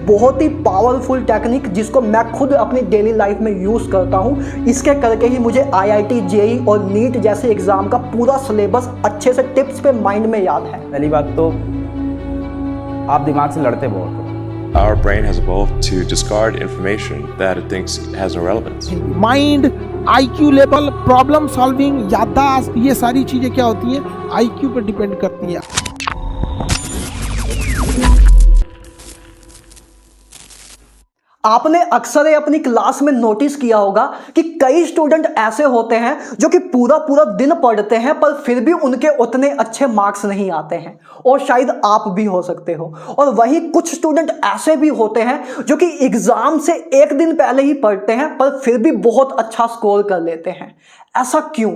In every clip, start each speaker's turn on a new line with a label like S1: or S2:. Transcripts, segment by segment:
S1: बहुत ही powerful technique जिसको मैं खुद अपनी डेली लाइफ में यूज़ करता हूँ। इसके करके ही मुझे IIT, JEE और नीट जैसे एग्ज़ाम का पूरा सिलेबस अच्छे से टिप्स पे माइंड में याद है।
S2: पहली बात तो आप दिमाग से लड़ते बहुत हो।
S3: Our brain has evolved to discard information that it thinks has no relevance.
S4: Mind, IQ level, problem solving, याददाश्त, ये सारी चीजें क्या होती हैं, IQ पर डिपेंड करती है।
S1: आपने अक्सर अपनी क्लास में नोटिस किया होगा कि कई स्टूडेंट ऐसे होते हैं जो कि पूरा पूरा दिन पढ़ते हैं पर फिर भी उनके उतने अच्छे मार्क्स नहीं आते हैं, और शायद आप भी हो सकते हो। और वहीं कुछ स्टूडेंट ऐसे भी होते हैं जो कि एग्जाम से एक दिन पहले ही पढ़ते हैं पर फिर भी बहुत अच्छा स्कोर कर लेते हैं। ऐसा क्यों?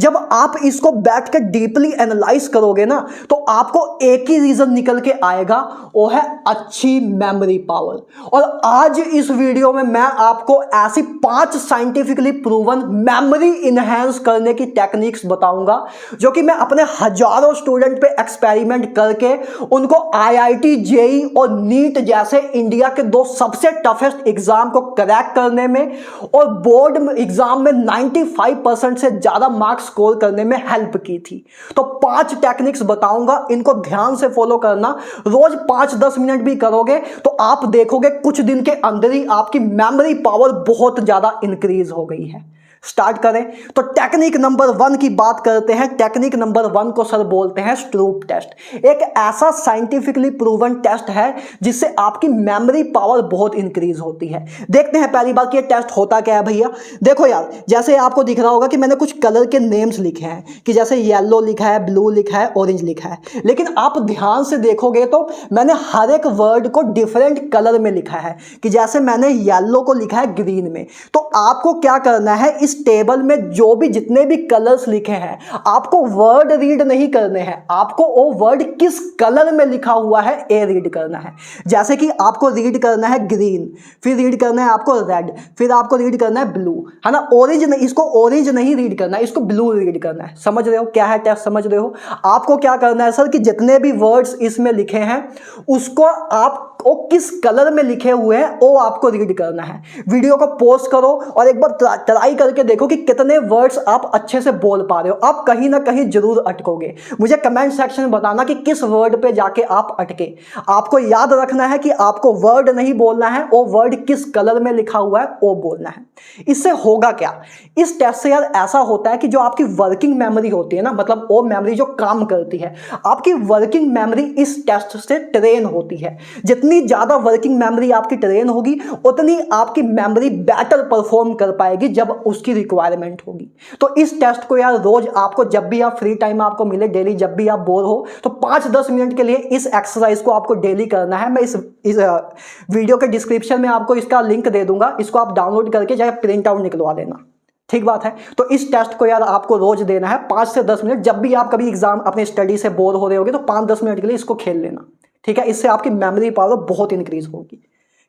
S1: जब आप इसको बैठ कर डीपली एनालाइज करोगे ना तो आपको एक ही रीजन निकल के आएगा, वो है अच्छी मेमोरी पावर। और आज इस वीडियो में मैं आपको ऐसी 5 साइंटिफिकली प्रूवन मेमोरी इनहेंस करने की टेक्निक्स बताऊंगा जो कि मैं अपने हजारों स्टूडेंट पे एक्सपेरिमेंट करके उनको IIT, JEE और नीट जैसे इंडिया के 2 सबसे टफेस्ट एग्जाम को क्रैक करने में और बोर्ड एग्जाम में 95% से ज्यादा मार्क्स स्कोर करने में हेल्प की थी। तो 5 टेक्निक्स बताऊंगा, इनको ध्यान से फॉलो करना। रोज 5-10 मिनट भी करोगे तो आप देखोगे कुछ दिन के अंदर ही आपकी मेमोरी पावर बहुत ज्यादा इंक्रीज हो गई है। स्टार्ट करें तो टेक्निक नंबर 1 की बात करते हैं। टेक्निक नंबर 1 को सर बोलते हैं स्ट्रूप टेस्ट। एक ऐसा साइंटिफिकली प्रूवन टेस्ट है जिससे आपकी मेमोरी पावर बहुत इंक्रीज होती है। देखते हैं पहली बात कि ये टेस्ट होता क्या है भैया। देखो यार, जैसे आपको दिख रहा होगा कि मैंने कुछ कलर के नेम्स लिखे हैं कि जैसे येलो लिखा है, ब्लू लिखा है, ऑरेंज लिखा है, लेकिन आप ध्यान से देखोगे तो मैंने हर एक वर्ड को डिफरेंट कलर में लिखा है कि जैसे मैंने येलो को लिखा है ग्रीन में। तो आपको क्या करना है, इस टेबल में जो भी जितने भी कलर्स लिखे हैं आपको वर्ड रीड नहीं करने हैं, आपको वो वर्ड किस कलर में लिखा हुआ है ये रीड करना है। जैसे कि आपको रीड करना है ग्रीन, फिर रीड करना है आपको रेड, फिर आपको रीड करना है ब्लू, है ना। ऑरेंज नहीं, इसको ऑरेंज नहीं रीड करना है, इसको ब्लू रीड करना है। समझ रहे हो क्या है टेस्ट? समझ रहे हो? आपको क्या करना है सर कि जितने भी वर्ड्स इसमें लिखे हैं उसको आप वो किस कलर में लिखे हुए हैं वो आपको रीड करना है। वीडियो को पॉज करो और एक बार ट्राई करके देखो कि कितने वर्ड्स आप अच्छे से बोल पा रहे हो। आप कहीं ना कहीं जरूर अटकोगे। मुझे कमेंट सेक्शन में बताना कि किस वर्ड पे जाके आप अटके। आपको याद रखना है कि आपको वर्ड नहीं बोलना है, वो वर्ड किस कलर में लिखा हुआ है वो बोलना है। इससे होगा क्या, इस टेस्ट से यार ऐसा होता है कि जो आपकी वर्किंग मेमोरी होती है ना, मतलब वो मेमोरी जो काम करती है, आपकी वर्किंग मेमोरी इस टेस्ट से ट्रेन होती है। जितनी ज्यादा वर्किंग मेमोरी आपकी ट्रेन होगी उतनी आपकी मेमोरी बेटर परफॉर्म कर पाएगी जब उसकी रिक्वायरमेंट होगी। तो इस टेस्ट को यार रोज आपको जब भी आप फ्री टाइम आपको मिले, डेली जब भी आप बोर हो तो 5-10 मिनट के लिए इस एक्सरसाइज को आपको डेली करना है। मैं इस वीडियो के डिस्क्रिप्शन में आपको इसका लिंक दे दूंगा, इसको आप डाउनलोड करके चाहे प्रिंट आउट निकलवा देना। ठीक बात है। तो इस टेस्ट को यार आपको रोज देना है 5 से 10 मिनट। जब भी आप कभी एग्जाम अपने स्टडी से बोर हो रहे होगे तो 5-10 मिनट के लिए इसको खेल लेना। ठीक है, इससे आपकी मेमोरी पावर बहुत इंक्रीज होगी।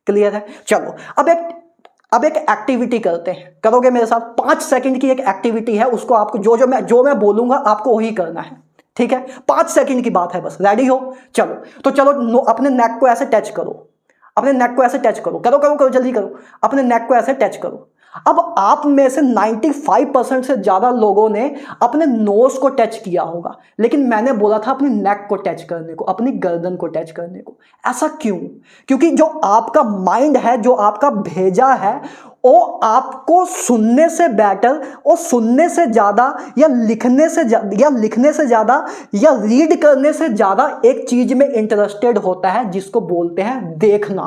S1: क्लियर है? चलो अब एक एक्टिविटी करते हैं, करोगे मेरे साथ? 5 सेकंड की एक एक्टिविटी है, उसको आपको जो मैं बोलूंगा आपको वही करना है। ठीक है, 5 सेकंड की बात है बस। रेडी हो? चलो तो चलो अपने नेक को ऐसे टच करो, अपने नेक को ऐसे टच करो, करो जल्दी करो, अपने नेक को ऐसे टच करो। अब आप में से 95% से ज्यादा लोगों ने अपने नोज को टच किया होगा, लेकिन मैंने बोला था अपने नेक को टच करने को, अपनी गर्दन को टच करने को। ऐसा क्यों? क्योंकि जो आपका माइंड है, जो आपका भेजा है, वो आपको सुनने से बेटर और सुनने से ज्यादा या लिखने से ज्यादा या रीड करने से ज्यादा एक चीज में इंटरेस्टेड होता है जिसको बोलते हैं देखना।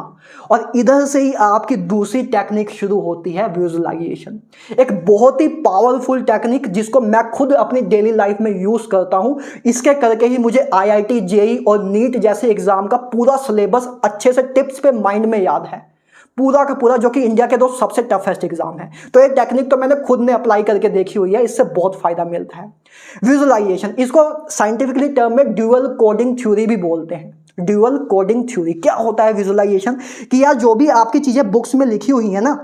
S1: और इधर से ही आपकी दूसरी टेक्निक शुरू होती है, विजुअलाइजेशन। एक बहुत ही पावरफुल टेक्निक जिसको मैं खुद अपनी डेली लाइफ में यूज करता हूं। इसके करके ही मुझे IIT, JEE और नीट जैसे एग्जाम का पूरा सिलेबस अच्छे से टिप्स पे माइंड में याद है, पूरा का पूरा, जो कि इंडिया के 2 सबसे टफेस्ट एग्जाम है। तो ये टेक्निक तो मैंने खुद ने अप्लाई करके देखी हुई है, इससे बहुत फायदा मिलता है। विजुअलाइजेशन, इसको साइंटिफिकली टर्म में ड्यूअल कोडिंग थ्योरी भी बोलते हैं। ड्यूअल कोडिंग थ्योरी क्या होता है विजुअलाइजेशन? कि यार जो भी आपकी चीजें बुक्स में लिखी हुई है ना,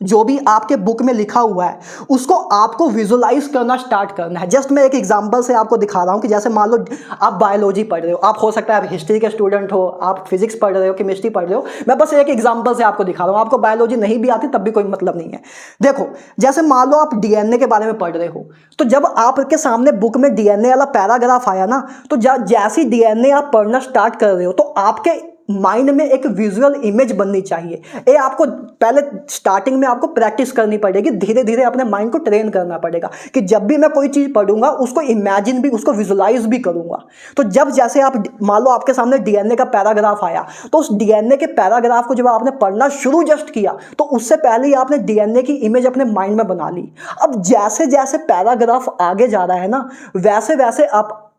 S1: जो भी आपके बुक में लिखा हुआ है उसको आपको विजुलाइज करना स्टार्ट करना है। जस्ट मैं एक एग्जांपल से आपको दिखा रहा हूँ कि जैसे मान लो आप बायोलॉजी पढ़ रहे हो, आप हो सकता है आप हिस्ट्री के स्टूडेंट हो, आप फिजिक्स पढ़ रहे हो, केमिस्ट्री पढ़ रहे हो, मैं बस एक एग्जांपल से आपको दिखा रहा हूँ, आपको बायोलॉजी नहीं भी आती तब भी कोई मतलब नहीं है। देखो जैसे मान लो आप डीएनए के बारे में पढ़ रहे हो, तो जब आपके सामने बुक में डीएनए वाला पैराग्राफ आया ना, तो जैसे डीएनए आप पढ़ना स्टार्ट कर रहे हो तो आपके माइंड में एक विजुअल इमेज बननी चाहिए। ये आपको पहले स्टार्टिंग में आपको प्रैक्टिस करनी पड़ेगी, धीरे धीरे अपने माइंड को ट्रेन करना पड़ेगा कि जब भी मैं कोई चीज़ पढ़ूंगा उसको इमेजिन भी, उसको विजुलाइज भी करूंगा। तो जब जैसे आप मान लो आपके सामने डीएनए का पैराग्राफ आया, तो उस डीएनए के पैराग्राफ को जब आपने पढ़ना शुरू जस्ट किया तो उससे पहले ही आपने डीएनए की इमेज अपने माइंड में बना ली। अब जैसे जैसे पैराग्राफ आगे जा रहा है ना, वैसे वैसे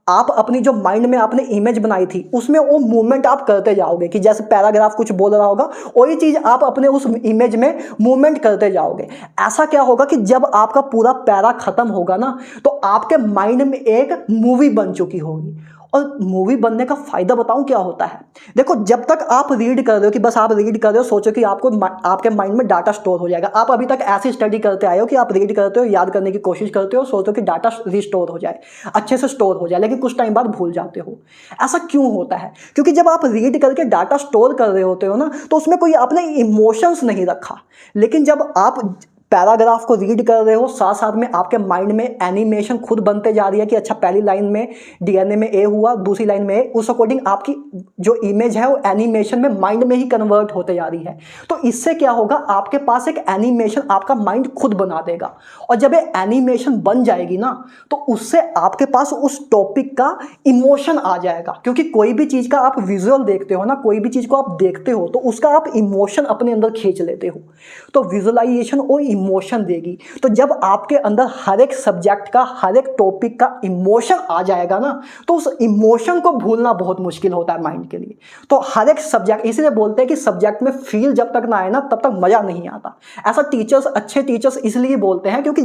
S1: आप अपनी जो माइंड में आपने इमेज बनाई थी उसमें वो मूवमेंट आप करते जाओगे कि जैसे पैराग्राफ कुछ बोल रहा होगा वही चीज़ आप अपने उस इमेज में मूवमेंट करते जाओगे। ऐसा क्या होगा कि जब आपका पूरा पैरा खत्म होगा ना, तो आपके माइंड में एक मूवी बन चुकी होगी। और मूवी बनने का फायदा बताऊं क्या होता है। देखो जब तक आप रीड कर रहे हो कि बस आप रीड कर रहे हो, सोचो कि आपके माइंड में डाटा स्टोर हो जाएगा। आप अभी तक ऐसी स्टडी करते आए हो कि आप रीड करते हो, याद करने की कोशिश करते हो, सोचो कि डाटा रिस्टोर हो जाए, अच्छे से स्टोर हो जाए, लेकिन कुछ टाइम बाद भूल जाते हो। ऐसा क्यों होता है? क्योंकि जब आप रीड करके डाटा स्टोर कर रहे होते हो ना, तो उसमें कोई आपने इमोशंस नहीं रखा। लेकिन जब आप पैराग्राफ को रीड कर रहे हो, साथ साथ में आपके माइंड में एनिमेशन खुद बनते जा रही है कि अच्छा पहली लाइन में डीएनए में ए हुआ, दूसरी लाइन में ए, उस अकॉर्डिंग आपकी जो इमेज है वो एनिमेशन में माइंड में ही कन्वर्ट होते जा रही है। तो इससे क्या होगा, आपके पास एक एनिमेशन आपका माइंड खुद बना देगा। और जब ये एनिमेशन बन जाएगी ना, तो उससे आपके पास उस टॉपिक का इमोशन आ जाएगा। क्योंकि कोई भी चीज़ का आप विजुअल देखते हो ना, कोई भी चीज़ को आप देखते हो तो उसका आप इमोशन अपने अंदर खींच लेते हो। तो विजुअलाइजेशन वो इमोशन देगी। तो जब आपके अंदर हर एक सब्जेक्ट का, हर एक टॉपिक का इमोशन आ जाएगा ना, तो उस इमोशन को भूलना बहुत मुश्किल होता है माइंड के लिए। तो हर एक सब्जेक्ट, इसीलिए बोलते हैं कि सब्जेक्ट में फील जब तक ना आए ना तब तक मजा नहीं आता। ऐसा टीचर्स, अच्छे टीचर्स इसलिए बोलते हैं क्योंकि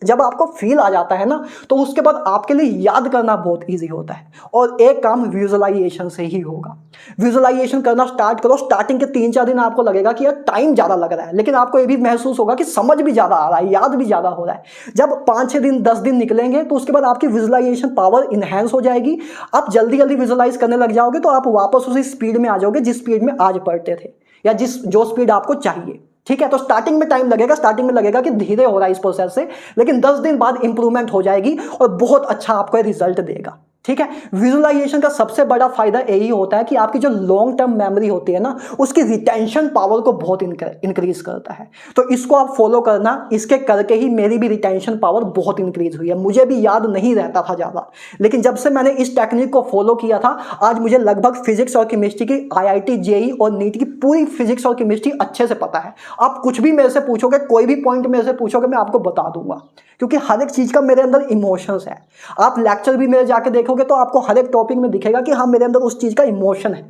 S1: जब आपको फील आ जाता है ना, तो उसके बाद आपके लिए याद करना बहुत ईजी होता है। और एक काम विजुअलाइजेशन से ही होगा। विजुअलाइजेशन करना स्टार्ट करो। स्टार्टिंग के 3-4 दिन आपको लगेगा कि यार टाइम ज़्यादा लग रहा है, लेकिन आपको ये भी महसूस होगा कि समझ भी ज़्यादा आ रहा है, याद भी ज़्यादा हो रहा है। जब 5-6 दिन 10 दिन निकलेंगे तो उसके बाद आपकी विजुअलाइजेशन पावर इन्हेंस हो जाएगी। आप जल्दी जल्दी विजुअलाइज करने लग जाओगे, तो आप वापस उसी स्पीड में आ जाओगे जिस स्पीड में आज पढ़ते थे, या जो स्पीड आपको चाहिए। ठीक है, तो स्टार्टिंग में टाइम लगेगा, स्टार्टिंग में लगेगा कि धीरे हो रहा है इस प्रोसेस से, लेकिन 10 दिन बाद इंप्रूवमेंट हो जाएगी और बहुत अच्छा आपको रिजल्ट देगा। ठीक है, विजुअलाइजेशन का सबसे बड़ा फायदा यही होता है कि आपकी जो लॉन्ग टर्म मेमोरी होती है ना, उसकी रिटेंशन पावर को बहुत इंक्रीज करता है। तो इसको आप फॉलो करना। इसके करके ही मेरी भी रिटेंशन पावर बहुत इंक्रीज हुई है। मुझे भी याद नहीं रहता था ज़्यादा, लेकिन जब से मैंने इस टेक्निक को फॉलो किया था, आज मुझे लगभग फिजिक्स और केमिस्ट्री की IIT JEE और नीट की पूरी फिजिक्स और केमिस्ट्री अच्छे से पता है। आप कुछ भी मेरे से पूछोगे, कोई भी पॉइंट मेरे से पूछोगे, मैं आपको बता दूंगा, क्योंकि हर एक चीज़ का मेरे अंदर इमोशंस है। आप लेक्चर भी मेरे जाके देखोगे तो आपको हर एक टॉपिक में दिखेगा कि हाँ मेरे अंदर उस चीज़ का इमोशन है।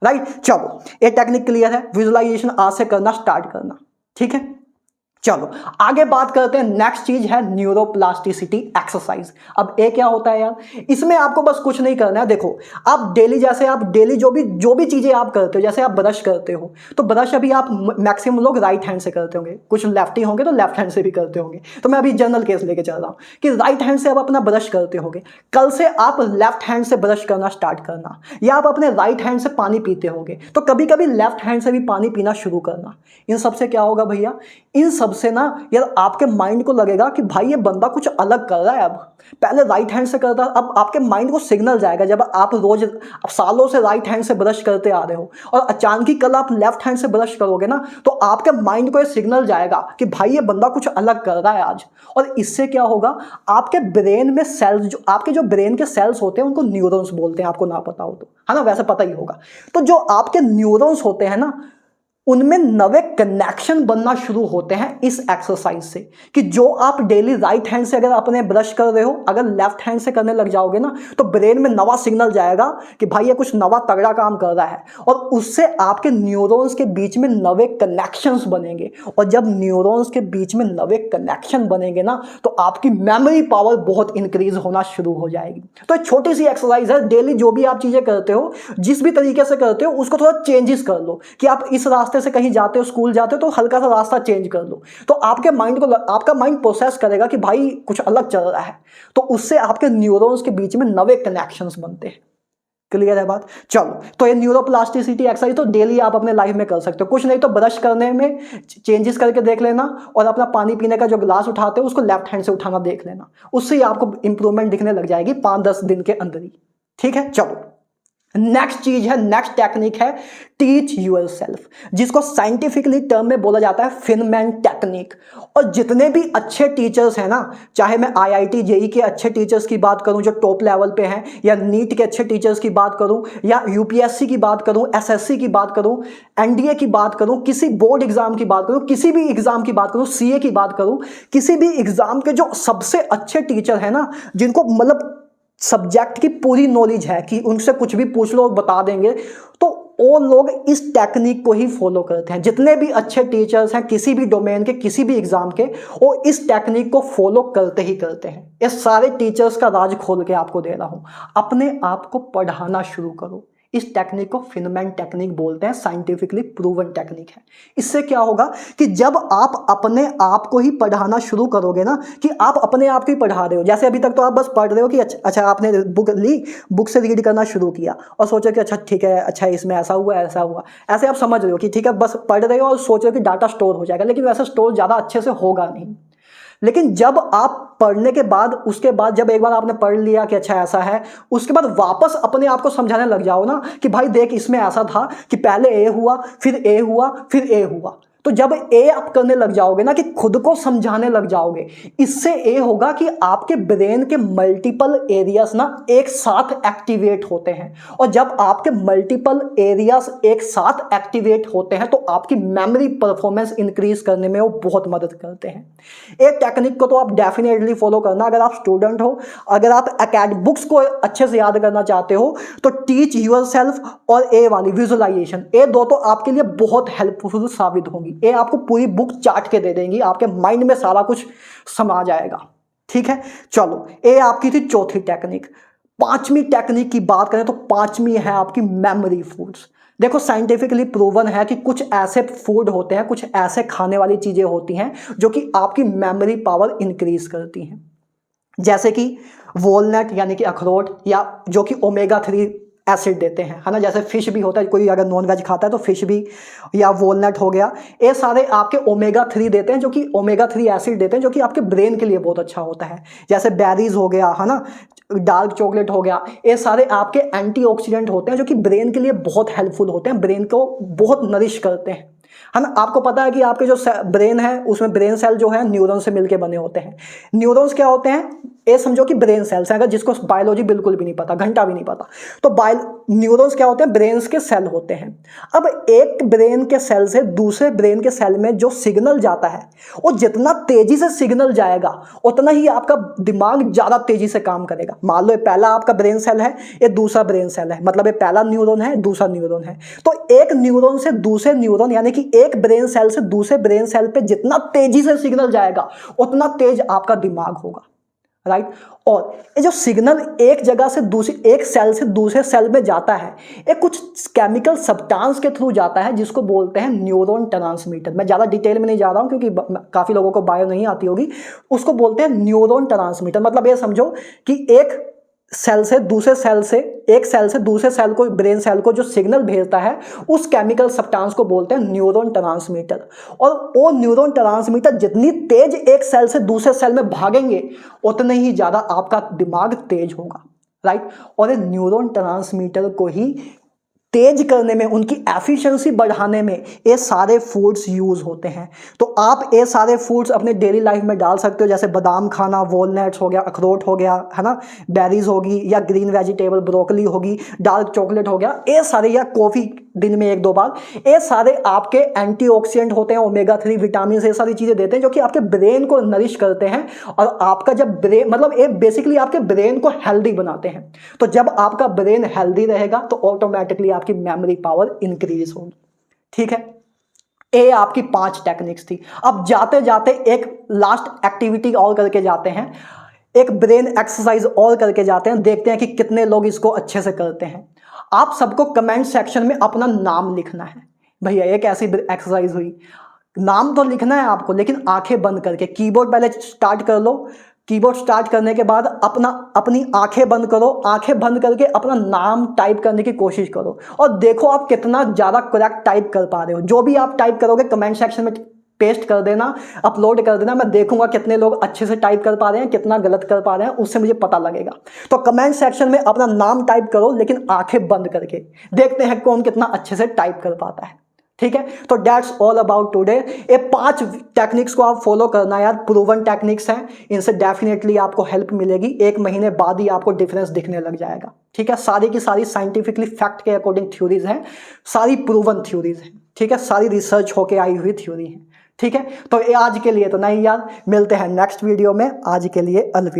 S1: राइट, चलो ये टेक्निक क्लियर है। विजुअलाइजेशन आज से करना स्टार्ट करना। ठीक है, चलो आगे बात करते हैं। नेक्स्ट चीज है न्यूरोप्लास्टिसिटी एक्सरसाइज। अब ये क्या होता है यार, इसमें आपको बस कुछ नहीं करना है। देखो आप डेली, जैसे आप डेली जो भी चीजें आप करते हो, जैसे आप ब्रश करते हो, तो ब्रश अभी आप मैक्सिमम लोग राइट हैंड से करते होंगे, कुछ लेफ्टी होंगे तो लेफ्ट हैंड से भी करते होंगे। तो मैं अभी जनरल केस लेके चल रहा हूँ कि राइट हैंड से आप अपना ब्रश करते होगे, कल से आप लेफ्ट हैंड से ब्रश करना स्टार्ट करना, या आप अपने राइट हैंड से पानी पीते होगे तो कभी कभी लेफ्ट हैंड से भी पानी पीना शुरू करना। इन सबसे क्या होगा भैया, इन सबसे ना यार आपके माइंड को लगेगा कि भाई ये बंदा कुछ अलग कर रहा है। अब पहले राइट हैंड से करता, अब आपके माइंड को सिग्नल जाएगा। जब आप रोज सालों से राइट हैंड से ब्रश करते आ रहे हो और अचानक ही कल आप लेफ्ट हैंड से ब्रश करोगे ना, तो आपके माइंड को ये सिग्नल जाएगा कि भाई ये बंदा कुछ अलग कर रहा है आज। और इससे क्या होगा, आपके ब्रेन में सेल्स, जो आपके जो ब्रेन के सेल्स होते हैं उनको न्यूरॉन्स बोलते हैं, आपको ना पता हो तो, है ना, वैसे पता ही होगा। तो जो आपके न्यूरॉन्स होते हैं ना, उनमें नवे कनेक्शन बनना शुरू होते हैं इस एक्सरसाइज से। कि जो आप डेली राइट हैंड से अगर अपने ब्रश कर रहे हो, अगर लेफ्ट हैंड से करने लग जाओगे ना, तो ब्रेन में नवा सिग्नल जाएगा कि भाई ये कुछ नवा तगड़ा काम कर रहा है। और उससे आपके न्यूरॉन्स के बीच में नवे कनेक्शंस बनेंगे। और जब न्यूरॉन्स के बीच में नवे कनेक्शन बनेंगे ना, तो आपकी मेमोरी पावर बहुत इंक्रीज होना शुरू हो जाएगी। तो एक छोटी सी एक्सरसाइज है। डेली जो भी आप चीजें करते हो, जिस भी तरीके से करते हो, उसको थोड़ा चेंजेस कर लो कि आप इस रास्ते रास्ते से कहीं जाते हो, स्कूल जाते हो, तो हल्का सा रास्ता चेंज कर लो, तो आपके माइंड को, आपका माइंड प्रोसेस करेगा कि भाई कुछ अलग चल रहा है, तो उससे आपके न्यूरॉन्स के बीच में नए कनेक्शंस बनते हैं। क्लियर है बात? चलो, तो ये न्यूरोप्लास्टिसिटी एक्सरसाइज तो डेली आप अपने लाइफ में कर सकते हो। कुछ नहीं तो ब्रश करने में चेंजेस करके देख लेना, और अपना पानी पीने का जो गिलास उठाते हो उसको लेफ्ट हैंड से उठाना देख लेना, उससे ही आपको इंप्रूवमेंट दिखने लग जाएगी 5-10 दिन के अंदर ही। ठीक है, चलो नेक्स्ट चीज है, नेक्स्ट टेक्निक है टीच यूर सेल्फ, जिसको साइंटिफिकली टर्म में बोला जाता है फिनमैन टेक्निक। और जितने भी अच्छे टीचर्स हैं ना, चाहे मैं IIT JEE के अच्छे टीचर्स की बात करूं जो टॉप लेवल पे हैं, या नीट के अच्छे टीचर्स की बात करूं, या UPSC की बात करूं, SSC की बात करूं, NDA की बात करूं, किसी बोर्ड एग्जाम की बात करूं, किसी भी एग्जाम की बात करूं, CA की बात करूं, किसी भी एग्जाम के जो सबसे अच्छे टीचर हैं ना, जिनको मतलब सब्जेक्ट की पूरी नॉलेज है कि उनसे कुछ भी पूछ लो बता देंगे, तो वो लोग इस टेक्निक को ही फॉलो करते हैं। जितने भी अच्छे टीचर्स हैं किसी भी डोमेन के, किसी भी एग्जाम के, वो इस टेक्निक को फॉलो करते ही करते हैं। ये सारे टीचर्स का राज खोल के आपको दे रहा हूं। अपने आप को पढ़ाना शुरू करो। इस टेक्निक को फिनमैन टेक्निक बोलते हैं, साइंटिफिकली प्रूवन टेक्निक है। इससे क्या होगा कि जब आप अपने आप को ही पढ़ाना शुरू करोगे ना, कि आप अपने आप को ही पढ़ा रहे हो, जैसे अभी तक तो आप बस पढ़ रहे हो कि अच्छा आपने बुक ली, बुक से रीड करना शुरू किया और सोचो कि अच्छा ठीक है, अच्छा इसमें ऐसा हुआ ऐसा हुआ, ऐसे आप समझ रहे हो कि ठीक है बस पढ़ रहे हो और सोच रहे हो कि डाटा स्टोर हो जाएगा, लेकिन वैसे स्टोर ज़्यादा अच्छे से होगा नहीं। लेकिन जब आप पढ़ने के बाद, उसके बाद जब एक बार आपने पढ़ लिया कि अच्छा ऐसा है, उसके बाद वापस अपने आप को समझाने लग जाओ ना कि भाई देख इसमें ऐसा था कि पहले ए हुआ, फिर ए हुआ, फिर ए हुआ। तो जब ए आप करने लग जाओगे ना, कि खुद को समझाने लग जाओगे, इससे ए होगा कि आपके ब्रेन के मल्टीपल एरियाज ना एक साथ एक्टिवेट होते हैं। और जब आपके मल्टीपल एरियाज एक साथ एक्टिवेट होते हैं तो आपकी मेमोरी परफॉर्मेंस इंक्रीज करने में वो बहुत मदद करते हैं। एक टेक्निक को तो आप डेफिनेटली फॉलो करना। अगर आप स्टूडेंट हो, अगर आप एकेडमिक बुक्स को अच्छे से याद करना चाहते हो, तो टीच यूर सेल्फ और ए वाली विजुअलाइजेशन, ये दो तो आपके लिए बहुत हेल्पफुल साबित होंगी। ये आपको पूरी बुक चाट के दे देंगी, आपके माइंड में सारा कुछ समा जाएगा। ठीक है, चलो ये आपकी थी चौथी टेक्निक। पांचवी टेक्निक की बात करें तो पांचवी है आपकी मेमोरी फूड्स। देखो साइंटिफिकली प्रूवन है कि कुछ ऐसे फूड होते हैं, कुछ ऐसे खाने वाली चीजें होती हैं जो कि आपकी मेमोरी पावर इंक्रीज करती हैं। जैसे कि वॉलनट यानी कि अखरोट, या जो कि ओमेगा 3 एसिड देते हैं, है ना। जैसे फिश भी होता है, कोई अगर नॉन वेज खाता है तो फिश भी, या वॉलनट हो गया, ये सारे आपके ओमेगा 3 देते हैं, जो कि ओमेगा 3 एसिड देते हैं, जो कि आपके ब्रेन के लिए बहुत अच्छा होता है। जैसे बेरीज हो गया, है ना, डार्क चॉकलेट हो गया, ये सारे आपके एंटीऑक्सीडेंट होते हैं जो कि ब्रेन के लिए बहुत हेल्पफुल होते हैं, ब्रेन को बहुत नरिश करते हैं, है ना। आपको पता है कि आपके जो ब्रेन है उसमें ब्रेन सेल जो है न्यूरॉन से मिलके बने होते हैं। न्यूरॉन्स क्या होते हैं, ये समझो कि ब्रेन सेल्स हैं, अगर जिसको बायोलॉजी बिल्कुल भी नहीं पता, घंटा भी नहीं पता, तो न्यूरॉन्स क्या होते हैं, ब्रेन्स के सेल होते हैं। अब एक ब्रेन के सेल से दूसरे ब्रेन के सेल में जो सिग्नल जाता है, वो जितना तेजी से सिग्नल जाएगा उतना ही आपका दिमाग ज्यादा तेजी से काम करेगा। मान लो ये पहला आपका ब्रेन सेल है, ये दूसरा ब्रेन सेल है, मतलब ये पहला न्यूरॉन है, दूसरा न्यूरॉन है। तो एक न्यूरॉन से दूसरे न्यूरॉन, यानी कि एक ब्रेन सेल से दूसरे ब्रेन सेल पे जितना तेजी से सिग्नल जाएगा उतना तेज आपका दिमाग होगा, राइट। और ये जो सिग्नल एक जगह से दूसरी, एक सेल से दूसरे सेल में जाता है, ये कुछ केमिकल सब्सटेंस के थ्रू जाता है जिसको बोलते हैं न्यूरॉन ट्रांसमीटर। मैं ज़्यादा डिटेल में नहीं जा रहा हूँ क्योंकि काफ़ी लोगों को बायो नहीं आती होगी। उसको बोलते हैं न्यूरॉन ट्रांसमीटर। मतलब ये समझो कि एक सेल से दूसरे सेल से, एक सेल से दूसरे सेल को, ब्रेन सेल को जो सिग्नल भेजता है, उस केमिकल सब्सटेंस को बोलते हैं न्यूरॉन ट्रांसमीटर। और वो न्यूरॉन ट्रांसमीटर जितनी तेज एक सेल से दूसरे सेल में भागेंगे उतने ही ज़्यादा आपका दिमाग तेज होगा, राइट। और ये न्यूरॉन ट्रांसमीटर को ही तेज करने में, उनकी एफिशिएंसी बढ़ाने में ये सारे फूड्स यूज होते हैं। तो आप ये सारे फूड्स अपने डेली लाइफ में डाल सकते हो, जैसे बादाम खाना, वॉलनट्स हो गया, अखरोट हो गया, है ना, बेरीज होगी, या ग्रीन वेजिटेबल ब्रोकली होगी, डार्क चॉकलेट हो गया, ये सारे, या कॉफी दिन में 1-2 बार, ये सारे आपके एंटीऑक्सीडेंट होते हैं, ओमेगा 3 विटामिन, ये सारी चीजें देते हैं जो कि आपके ब्रेन को नरिश करते हैं। और आपका जब ब्रेन, मतलब ये बेसिकली आपके ब्रेन को हेल्दी बनाते हैं। तो जब आपका ब्रेन हेल्दी रहेगा तो ऑटोमेटिकली आपकी मेमोरी पावर इंक्रीज होगी। ठीक है, ये आपकी 5 टेक्निक्स थी। अब जाते जाते एक लास्ट एक्टिविटी और करके जाते हैं, एक ब्रेन एक्सरसाइज और करके जाते हैं, देखते हैं कि कितने लोग इसको अच्छे से करते हैं। आप सबको कमेंट सेक्शन में अपना नाम लिखना है। भैया ये कैसी एक्सरसाइज हुई? नाम तो लिखना है आपको, लेकिन आंखें बंद करके। कीबोर्ड पहले स्टार्ट कर लो, कीबोर्ड स्टार्ट करने के बाद अपनी आंखें बंद करो, आंखें बंद करके अपना नाम टाइप करने की कोशिश करो और देखो आप कितना ज़्यादा करेक्ट टाइप कर पा रहे हो। जो भी आप टाइप करोगे कमेंट सेक्शन में पेस्ट कर देना, अपलोड कर देना। मैं देखूंगा कितने लोग अच्छे से टाइप कर पा रहे हैं, कितना गलत कर पा रहे हैं, उससे मुझे पता लगेगा। तो कमेंट सेक्शन में अपना नाम टाइप करो, लेकिन आंखें बंद करके। देखते हैं कौन कितना अच्छे से टाइप कर पाता है। ठीक है, तो दैट्स ऑल अबाउट टुडे। ये 5 टेक्निक्स को आप फॉलो करना यार, प्रूवन टेक्निक्स हैं, इनसे डेफिनेटली आपको हेल्प मिलेगी। 1 महीने बाद ही आपको डिफरेंस दिखने लग जाएगा। ठीक है, सारी की सारी साइंटिफिकली फैक्ट के अकॉर्डिंग थ्योरीज हैं, सारी प्रूवन थ्योरीज हैं। ठीक है, सारी रिसर्च होके आई हुई थ्योरी है। ठीक है, तो ये आज के लिए तो नहीं यार, मिलते हैं नेक्स्ट वीडियो में। आज के लिए अलविदा।